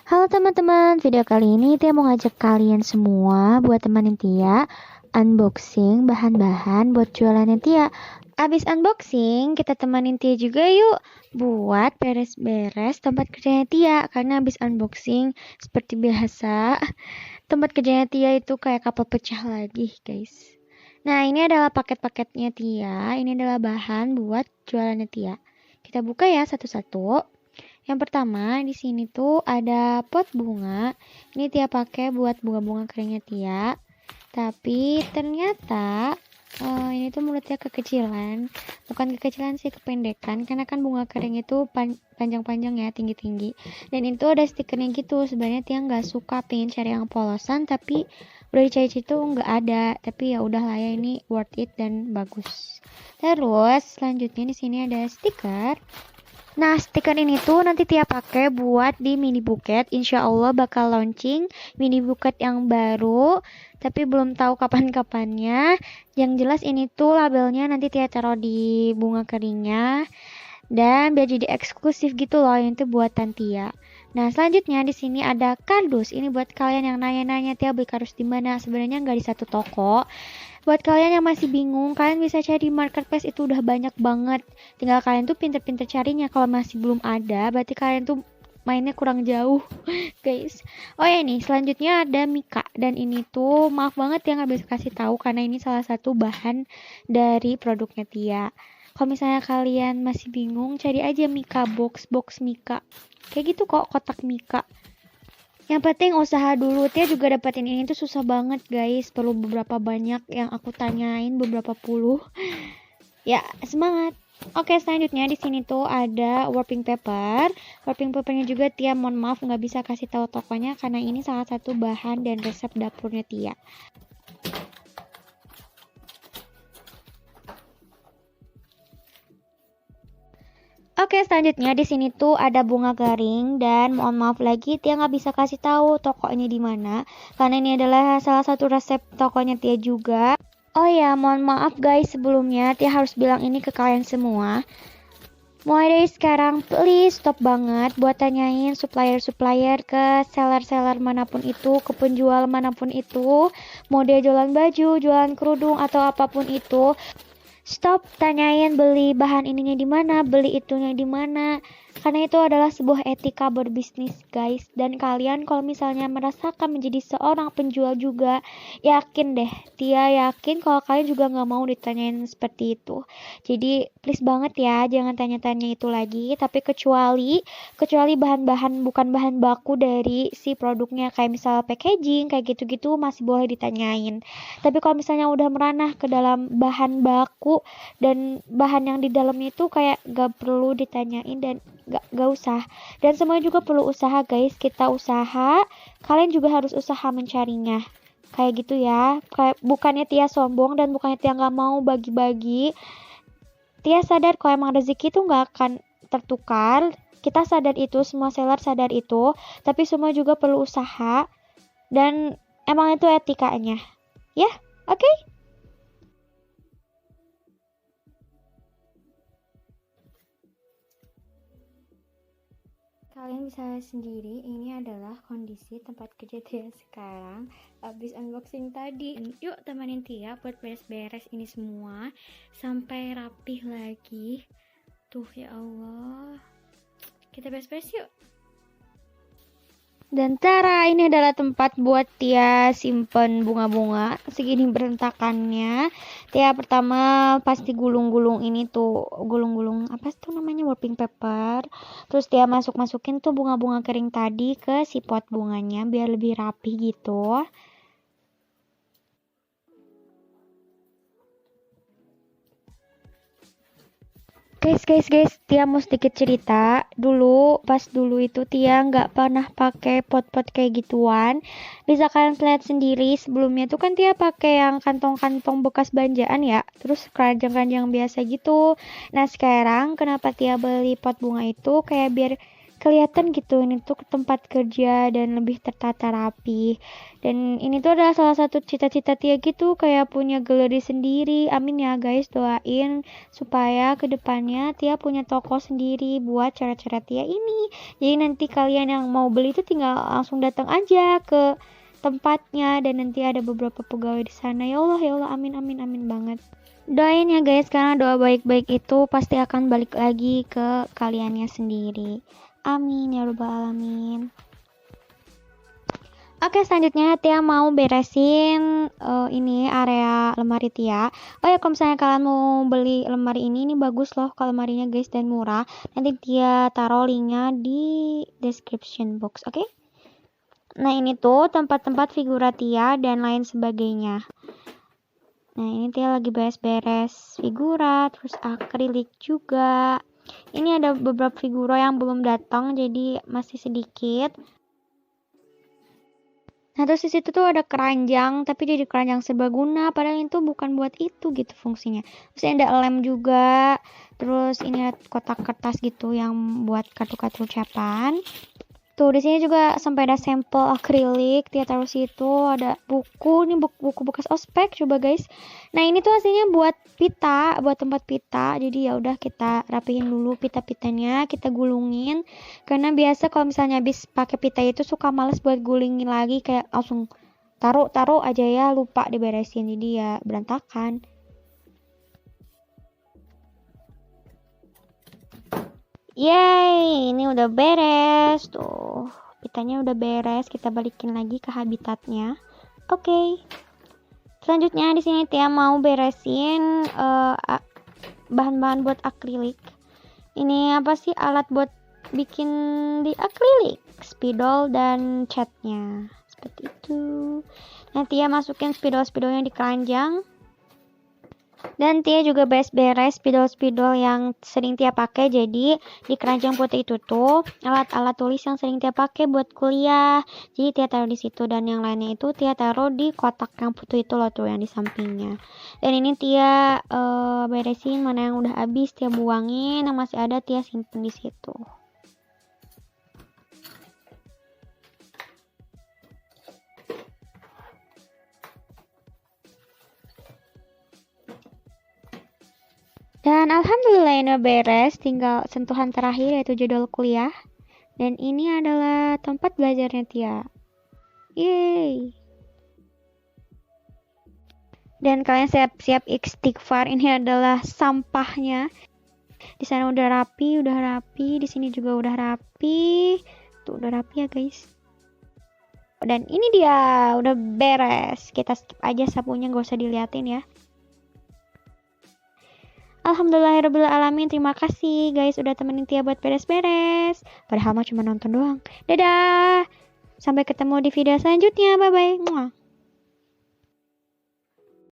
Halo teman-teman, video kali ini Tia mau ngajak kalian semua buat temenin Tia unboxing bahan-bahan buat jualannya Tia. Abis unboxing, kita temenin Tia juga yuk buat beres-beres tempat kerjanya Tia. Karena abis unboxing, seperti biasa, tempat kerjanya Tia itu kayak kapal pecah lagi guys. Nah, ini adalah paket-paketnya Tia. Ini adalah bahan buat jualannya Tia. Kita buka ya satu-satu. Yang pertama, di sini tuh ada pot bunga. Ini Tia pakai buat bunga-bunga keringnya Tia. Tapi ternyata ini tuh menurut Tia kekecilan. Bukan kekecilan sih, kependekan. Karena kan bunga kering itu panjang-panjang ya, tinggi-tinggi. Dan itu ada stikernya gitu. Sebenarnya Tia nggak suka, pengen cari yang polosan. Tapi udah dicari-cari tuh nggak ada. Tapi ya udahlah ya, ini worth it dan bagus. Terus selanjutnya di sini ada stiker. Nah, stiker ini tuh nanti Tia pakai buat di mini buket. Insya Allah bakal launching mini buket yang baru, tapi belum tahu kapan-kapannya. Yang jelas ini tuh labelnya nanti Tia taruh di bunga keringnya. Dan biar jadi eksklusif gitu loh, ini tuh buatan Tia. Nah, selanjutnya di sini ada kardus. Ini buat kalian yang nanya-nanya Tia beli kardus di mana. Sebenarnya nggak di satu toko. Buat kalian yang masih bingung, kalian bisa cari di marketplace, itu udah banyak banget. Tinggal kalian tuh pinter-pinter carinya. Kalau masih belum ada, berarti kalian tuh mainnya kurang jauh, guys. Oh ya, nih selanjutnya ada Mika, dan ini tuh maaf banget ya nggak bisa kasih tahu karena ini salah satu bahan dari produknya Tia. Kalau misalnya kalian masih bingung, cari aja Mika, box Mika. Kayak gitu kok, kotak Mika. Yang penting usaha dulu. Tia juga dapetin ini tuh susah banget guys. Perlu beberapa banyak yang aku tanyain, beberapa puluh. Ya, semangat. Oke, selanjutnya di sini tuh ada wrapping paper. Wrapping papernya juga Tia mohon maaf nggak bisa kasih tahu tokonya karena ini salah satu bahan dan resep dapurnya Tia. Oke, selanjutnya di sini tuh ada bunga garing dan mohon maaf lagi Tia nggak bisa kasih tahu tokonya di mana karena ini adalah salah satu resep tokonya Tia juga. Oh ya, mohon maaf guys sebelumnya Tia harus bilang ini ke kalian semua. Mulai dari sekarang please stop banget buat tanyain supplier-supplier ke seller-seller manapun itu, ke penjual manapun itu, mau dia jualan baju, jualan kerudung atau apapun itu. Stop tanyain beli bahan ininya di mana, beli itunya di mana. Karena itu adalah sebuah etika berbisnis, guys. Dan kalian kalau misalnya merasakan menjadi seorang penjual juga, yakin deh, Tia yakin kalau kalian juga nggak mau ditanyain seperti itu. Jadi please banget ya, jangan tanya-tanya itu lagi. Tapi kecuali bahan-bahan bukan bahan baku dari si produknya, kayak misal packaging, kayak gitu-gitu masih boleh ditanyain. Tapi kalau misalnya udah meranah ke dalam bahan baku dan bahan yang di dalamnya itu kayak gak perlu ditanyain dan gak usah. Dan semuanya juga perlu usaha guys. Kita usaha, kalian juga harus usaha mencarinya. Kayak gitu ya. Kayak bukannya Tia sombong dan bukannya Tia gak mau bagi-bagi. Tia sadar kalau emang rezeki itu gak akan tertukar. Kita sadar itu, semua seller sadar itu. Tapi semua juga perlu usaha. Dan emang itu etikanya. Ya, oke? Okay? Kalian bisa lihat sendiri, ini adalah kondisi tempat kerja Tia sekarang habis unboxing tadi. Yuk temenin Tia buat beres-beres ini semua sampai rapih lagi. Tuh ya Allah, kita beres-beres yuk. Dan tara, ini adalah tempat buat Tia simpen bunga-bunga segini berentakannya. Tia pertama pasti gulung-gulung ini tuh, gulung-gulung apa tuh namanya, wrapping paper. Terus Tia masukin tuh bunga-bunga kering tadi ke si pot bunganya biar lebih rapi gitu. Guys, Tia mau sedikit cerita. Pas dulu itu Tia nggak pernah pakai pot-pot kayak gituan. Bisa kalian lihat sendiri, sebelumnya tuh kan Tia pakai yang kantong-kantong bekas belanjaan ya. Terus keranjang-keranjang biasa gitu. Nah sekarang kenapa Tia beli pot bunga itu kayak biar kelihatan gitu ini tuh tempat kerja dan lebih tertata rapi. Dan ini tuh adalah salah satu cita-cita Tia gitu, kayak punya galeri sendiri. Amin ya guys, doain supaya kedepannya Tia punya toko sendiri buat cara-cara Tia ini. Jadi nanti kalian yang mau beli itu tinggal langsung datang aja ke tempatnya, dan nanti ada beberapa pegawai di sana. Ya Allah, amin amin amin banget. Doain ya guys, karena doa baik-baik itu pasti akan balik lagi ke kaliannya sendiri. Amin ya rabbal alamin. Oke, selanjutnya Tia mau beresin ini area lemari Tia. Oh ya, kalau misalnya kalian mau beli lemari ini bagus loh kalau lemarinya guys, dan murah. Nanti Tia taruh linknya di description box, oke? Nah, ini tuh tempat-tempat figura Tia dan lain sebagainya. Nah, ini Tia lagi beres-beres figura, terus akrilik juga. Ini ada beberapa figura yang belum datang, jadi masih sedikit. Nah, terus di situ tuh ada keranjang, tapi jadi keranjang serbaguna, padahal itu bukan buat itu gitu fungsinya. Terus ada lem juga, terus ini ada kotak kertas gitu yang buat kartu-kartu ucapan. Tuh, di sini juga sampai ada sampel akrilik, Tia taruh situ, ada buku, ini buku bekas ospek coba guys. Nah, ini tuh aslinya buat pita, buat tempat pita. Jadi ya udah kita rapihin dulu pita-pitanya, kita gulungin. Karena biasa kalau misalnya habis pakai pita itu suka males buat gulingin lagi, kayak langsung taruh aja ya, lupa diberesin, jadi ya berantakan. Yeay, ini udah beres tuh. Pitanya udah beres, kita balikin lagi ke habitatnya. Oke. Selanjutnya di sini Tia mau beresin bahan-bahan buat akrilik. Ini apa sih alat buat bikin di akrilik? Spidol dan catnya. Seperti itu. Nah, Tia masukin spidol-spidolnya di keranjang. Dan Tia juga beres-beres spidol-spidol yang sering Tia pakai. Jadi di keranjang putih itu tuh alat-alat tulis yang sering Tia pakai buat kuliah. Jadi Tia taruh di situ, dan yang lainnya itu Tia taruh di kotak yang putih itu loh tuh yang di sampingnya. Dan ini Tia beresin mana yang udah habis Tia buangin, yang masih ada Tia simpen di situ. Dan alhamdulillah ini udah beres, tinggal sentuhan terakhir yaitu jadwal kuliah. Dan ini adalah tempat belajarnya Tia. Yeay. Dan kalian siap-siap istighfar, ini adalah sampahnya. Di sana udah rapi, di sini juga udah rapi. Tuh udah rapi ya guys. Dan ini dia udah beres. Kita skip aja sapunya, gak usah diliatin ya. Alhamdulillahirrahmanirrahim. Terima kasih guys udah temenin Tia buat beres-beres. Padahal mah cuma nonton doang. Dadah. Sampai ketemu di video selanjutnya. Bye-bye.